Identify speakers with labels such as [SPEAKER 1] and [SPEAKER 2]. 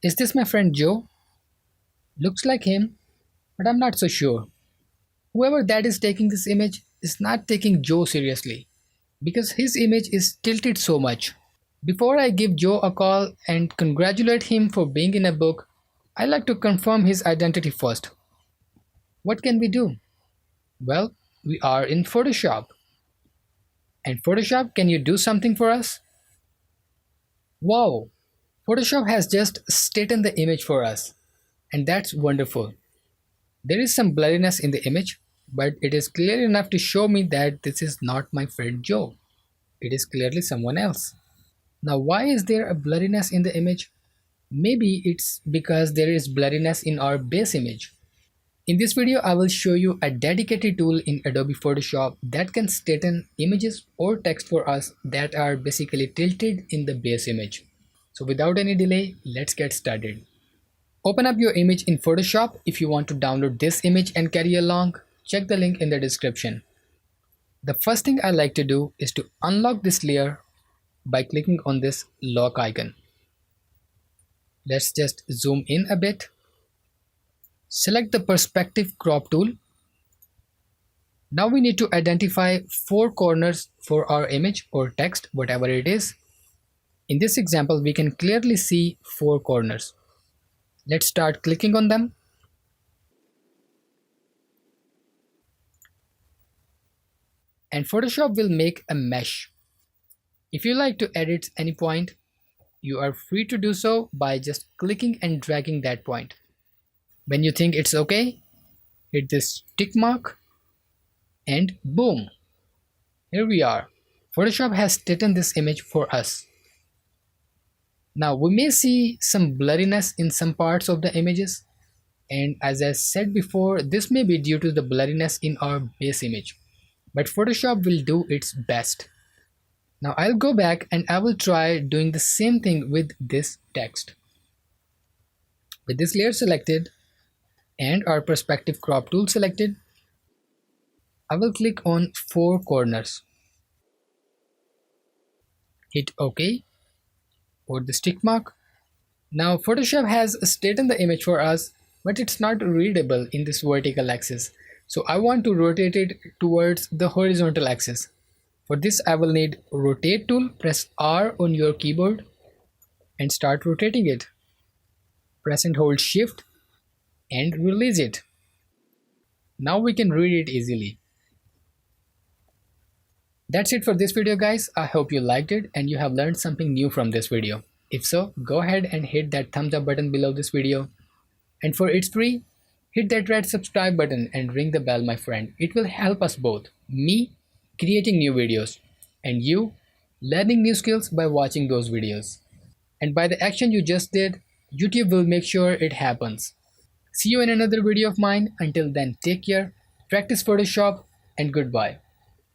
[SPEAKER 1] Is this my friend Joe? Looks like him, but I'm not so sure. Whoever that is taking this image is not taking Joe seriously because his image is tilted so much. Before I give Joe a call and congratulate him for being in a book, I like to confirm his identity first. What can we do? Well, we are in Photoshop. And Photoshop, can you do something for us? Wow! Photoshop has just straightened the image for us. And that's wonderful. There is some blurriness in the image, but it is clear enough to show me that this is not my friend Joe. It is clearly someone else. Now, why is there a blurriness in the image? Maybe it's because there is blurriness in our base image. In this video, I will show you a dedicated tool in Adobe Photoshop that can straighten images or text for us that are basically tilted in the base image. So without any delay, let's get started. Open up your image in Photoshop. If you want to download this image and carry along, check the link in the description. The first thing I like to do is to unlock this layer by clicking on this lock icon. Let's just zoom in a bit. Select the perspective crop tool. Now we need to identify four corners for our image or text, whatever it is. In this example, we can clearly see four corners. Let's start clicking on them. And Photoshop will make a mesh. If you like to edit any point, you are free to do so by just clicking and dragging that point. When you think it's okay, hit this tick mark and boom, here we are. Photoshop has straightened this image for us. Now we may see some blurriness in some parts of the images, and as I said before, this may be due to the blurriness in our base image, but Photoshop will do its best. Now I'll go back and I will try doing the same thing with this text. With this layer selected and our perspective crop tool selected, I will click on four corners. Hit OK or the tick mark. Now Photoshop has straightened the image for us, but it's not readable in this vertical axis. So I want to rotate it towards the horizontal axis. For this I will need rotate tool. Press R on your keyboard and start rotating it. Press and hold shift and release it. Now we can read it easily. That's it for this video guys. I hope you liked it and you have learned something new from this video. If so, go ahead and hit that thumbs up button below this video. And for it's free, hit that red subscribe button and ring the bell my friend. It will help us both. Me creating new videos and you learning new skills by watching those videos. And by the action you just did, YouTube will make sure it happens. See you in another video of mine. Until then, take care, practice Photoshop and goodbye.